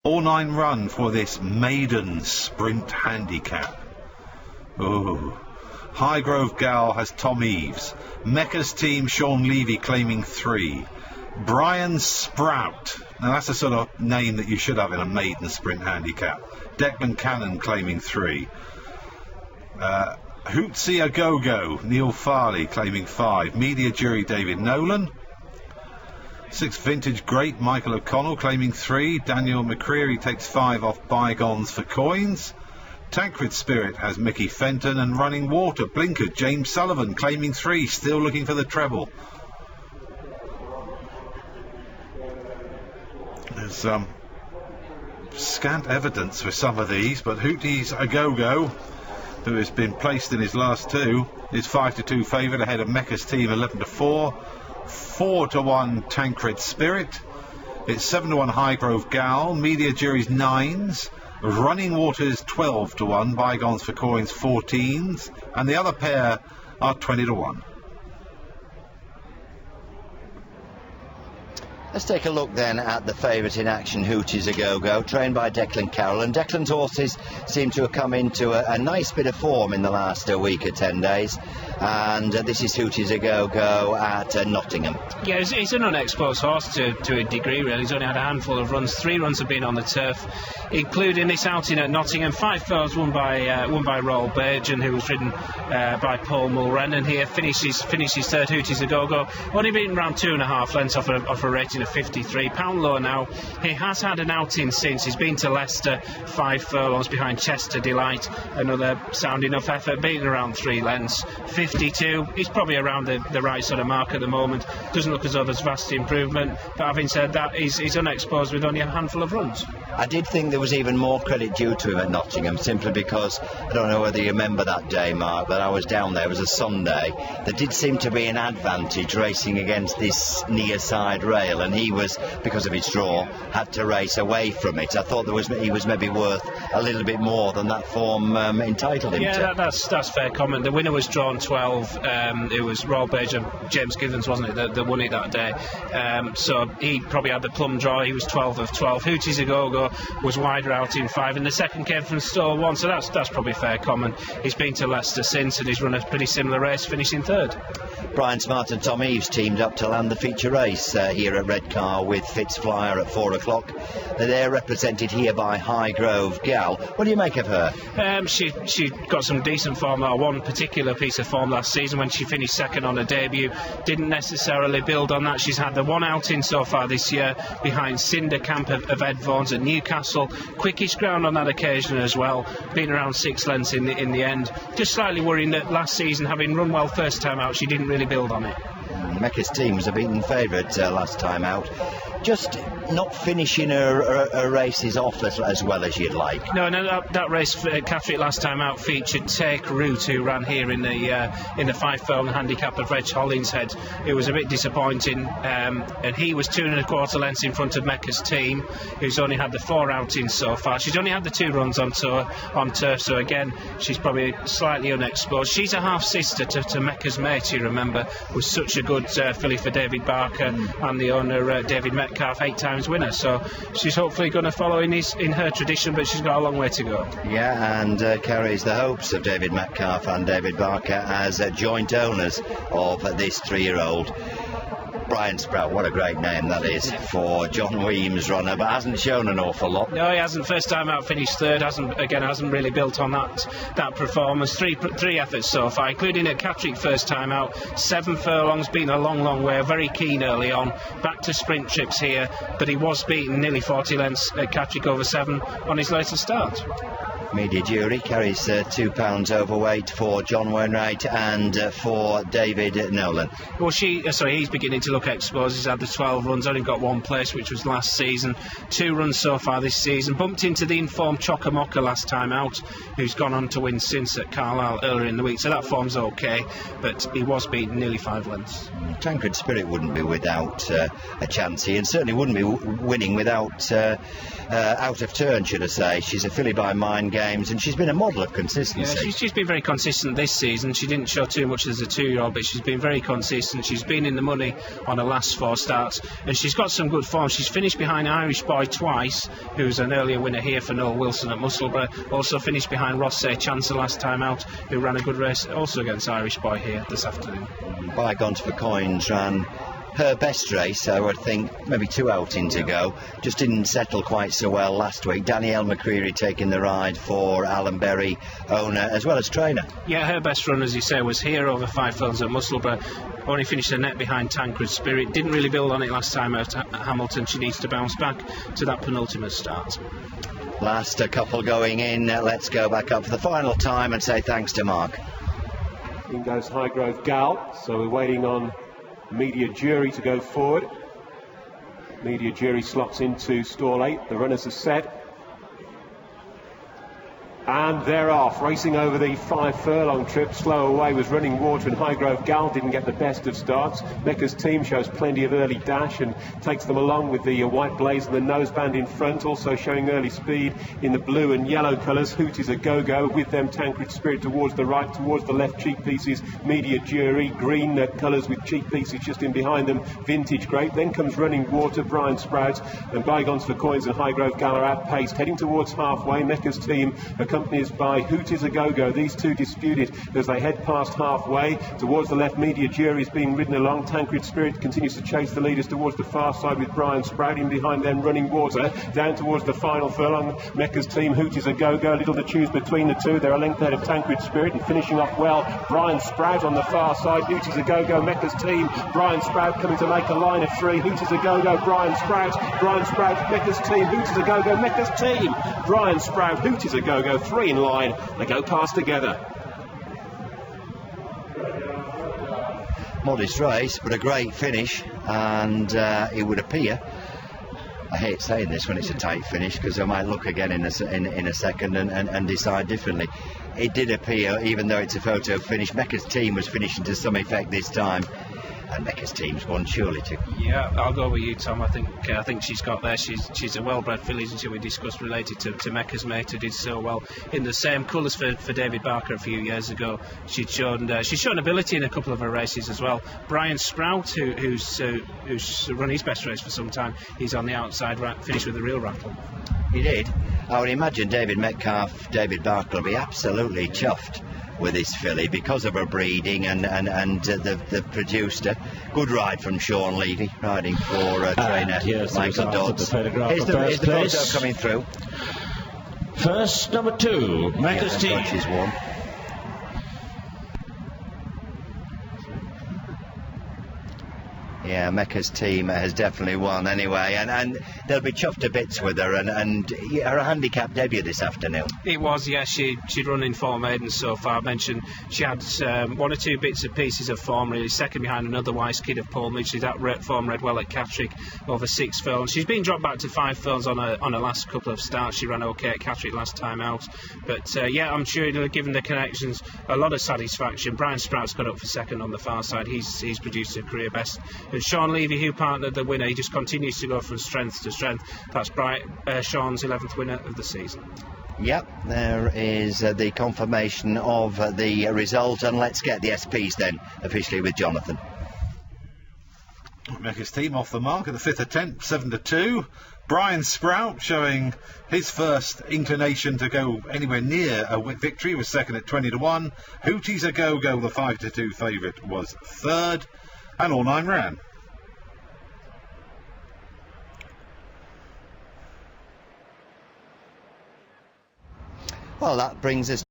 all-9 run for this maiden sprint handicap. Ooh. Highgrove Gal has Tom Eves. Mecca's team, Sean Levy claiming 3. Brian Sprout. Now that's the sort of name that you should have in a maiden sprint handicap. Declan Cannon claiming 3. Hootsie A Go-Go, Neil Farley claiming 5. Media Jury, David Nolan. 6th Vintage Great, Michael O'Connell claiming 3. Daniel McCreary takes 5 off Bygones for Coins. Tancred Spirit has Mickey Fenton, and Running Water, Blinker, James Sullivan claiming 3, still looking for the treble. There's scant evidence for some of these, but Hootie's A Go-Go, who has been placed in his last 2, is 5-2 favourite ahead of Mecca's team 11-4, 4-1 Tancred Spirit. It's 7-1 Highgrove Gal, Media Jury's 9s. Running Waters 12-1, Bygones for Coins 14s, and the other pair are 20-1. Let's take a look then at the favourite in action, Hootie's A Go-Go, trained by Declan Carroll. And Declan's horses seem to have come into a nice bit of form in the last week or 10 days. And this is Hootie's A Go-Go at Nottingham. Yeah, he's an unexposed horse to a degree, really. He's only had a handful of runs. 3 runs have been on the turf, including this outing at Nottingham. 5 furlongs won by Royal Bergen, who was ridden by Paul Mulren, and here finishes third. Hootie's A Go-Go, only beaten around 2.5 lengths off a rating of 53. Pound low now. He has had an outing since. He's been to Leicester, 5 furlongs behind Chester Delight, another sound enough effort, beaten around 3 lengths. 52. He's probably around the right sort of mark at the moment. Doesn't look as though there's vast improvement, but having said that, he's unexposed with only a handful of runs. I did think there was even more credit due to him at Nottingham, simply because, I don't know whether you remember that day, Mark, that I was down there. It was a Sunday. There did seem to be an advantage racing against this near side rail, and he was, because of his draw, had to race away from it. I thought he was maybe worth a little bit more than that form entitled him to. Yeah, that's fair comment. The winner was drawn 12. It was Royal Bergen, James Givens, wasn't it, that won it that day. So he probably had the plum draw. He was 12 of 12. Hootie's A Go-Go was wider out in 5, and the second came from Stall 1, so that's probably fair comment. He's been to Leicester since, and he's run a pretty similar race, finishing third. Brian Smart and Tom Eves teamed up to land the feature race here at Redcar with Fitzflyer at 4 o'clock. They're represented here by Highgrove Gal. What do you make of her? She got some decent form, or one particular piece of form last season when she finished second on her debut. Didn't necessarily build on that. She's had the one outing so far this year behind Cinder Camp of Ed Vaughan's at Newcastle. Quickish ground on that occasion as well, being around 6 lengths in the end. Just slightly worrying that last season, having run well first time out, she didn't really build on it. Mecca's team was a beaten favourite last time out. Just not finishing her races off as well as you'd like. No, that race, Catterick last time out, featured Take Root, who ran here in the 5 furlong handicap of Reg Hollinshead. It was a bit disappointing, and he was 2.25 lengths in front of Mecca's team, who's only had the 4 outings so far. She's only had the 2 runs on turf, so again, she's probably slightly unexposed. She's a half sister to Mecca's mate, you remember, was such a good filly for David Barker and the owner David Metcalf, 8 times winner, so she's hopefully going to follow in her tradition, but she's got a long way to go. Yeah, and carries the hopes of David Metcalf and David Barker as joint owners of this 3-year-old. Brian Sprout, what a great name that is for John Weems' runner, but hasn't shown an awful lot. No, he hasn't. First time out, finished third. Hasn't really built on that performance. Three efforts so far, including at Catterick first time out. 7 furlongs, been a long way. Very keen early on. Back to sprint trips here, but he was beaten nearly 40 lengths at Catterick over 7 on his latest start. Media Jury carries 2 pounds overweight for John Wainwright and for David Nolan. Well, he's beginning to look exposed. He's had the 12 runs, only got 1 place, which was last season. 2 runs so far this season. Bumped into the informed Chocamoca last time out, who's gone on to win since at Carlisle earlier in the week, so that form's okay, but he was beaten nearly 5 lengths. Tancred Spirit wouldn't be without a chance here, and certainly wouldn't be winning without out of turn, should I say. She's a filly by Mind games, and she's been a model of Yeah, consistency. she's been very consistent this season. She didn't show too much as a 2-year-old, but she's been very consistent. She's been in the money on her last 4 starts, and she's got some good form. She's finished behind Irish Boy twice, who's an earlier winner here for Noel Wilson at Musselburgh. Also finished behind Ross Chancellor last time out, who ran a good race also against Irish Boy here this afternoon. Bygones for Coins ran her best race, I would think, maybe 2 outings ago. Just didn't settle quite so well last week. Danielle McCreary taking the ride for Alan Berry, owner as well as trainer. Yeah, her best run, as you say, was here over 5 furlongs at Musselburgh. Only finished a net behind Tancred Spirit. Didn't really build on it last time out at Hamilton. She needs to bounce back to that penultimate start. Last a couple going in. Let's go back up for the final time and say thanks to Mark. In goes Highgrove Gal, so we're waiting on Media Jury to go forward. Media Jury slots into stall 8. The runners are set. And they're off, racing over the 5 furlong trip. Slow away was Running Water, and Highgrove Gal didn't get the best of starts. Mecca's Team shows plenty of early dash and takes them along with the white blaze and the noseband in front, also showing early speed in the blue and yellow colours. Hoot is a go-go, with them Tancred Spirit towards the right, towards the left cheek pieces Media Jury, green colours with cheek pieces just in behind them, Vintage Grape. Then comes Running Water, Brian Sprout, and Bygones for Coins and Highgrove Gal are outpaced, heading towards halfway. Mecca's Team accompanied by Hoot is a Go-Go. These two disputed as they head past halfway. Towards the left, Media Jury is being ridden along. Tancred Spirit continues to chase the leaders towards the far side with Brian Sprout in behind them, Running Water. Down towards the final furlong, Mecca's Team, Hoot is a Go-Go. Little to choose between the two. They're a length ahead of Tancred Spirit, and finishing off well, Brian Sprout on the far side. Hoot is a Go-Go, Mecca's Team. Brian Sprout coming to make a line of 3. Hoot is a Go-Go, Brian Sprout, Mecca's Team. Hoot is a Go-Go, Mecca's Team. Brian Sprout, Hoot is a Go-Go. 3 in line. They go past together. Modest race, but a great finish, and it would appear, I hate saying this when it's a tight finish, because I might look again in a second and decide differently. It did appear, even though it's a photo finish, Mecca's Team was finishing to some effect this time, and Mecca's Team's won surely too. Yeah, I'll go with you, Tom. I think she's got there. She's a well-bred filly, as we discussed, related to Mecca's mate, who did so well in the same colours for David Barker a few years ago. She's shown ability in a couple of her races as well. Brian Sprout, who's run his best race for some time, he's on the outside, finished with a real rattle. He did. I would imagine David Metcalf, David Barker will be absolutely chuffed with this filly because of her breeding and they've produced her. Good ride from Sean Levy, riding for trainer Michael Dodds. Here's the photo coming through. First, number 2, Mecca's Team. She's won. Yeah, Mecca's Team has definitely won anyway, and they'll be chuffed to bits with her, and her handicap debut this afternoon. It was, yeah. She'd run in 4 maidens so far. I mentioned she had 1 or 2 bits and pieces of form, really, second behind another Wise Kid of Paul Midgley. That form read well at Catterick over 6 furlongs. She's been dropped back to 5 furlongs on her last couple of starts. She ran okay at Catterick last time out, but yeah, I'm sure given the connections, a lot of satisfaction. Brian Sprout's got up for second on the far side. He's produced a career best. And Sean Levy, who partnered the winner, he just continues to go from strength to strength. That's Sean's 11th winner of the season. Yep, there is the confirmation of the result, and let's get the SPs then officially with Jonathan. Mecca's Team off the mark at the 5th attempt, 7-2. Brian Sprout showing his first inclination to go anywhere near a victory, was second at 20-1. Hooties a Go-Go, the 5-2 favourite, was third, and all 9 ran. Well, that brings us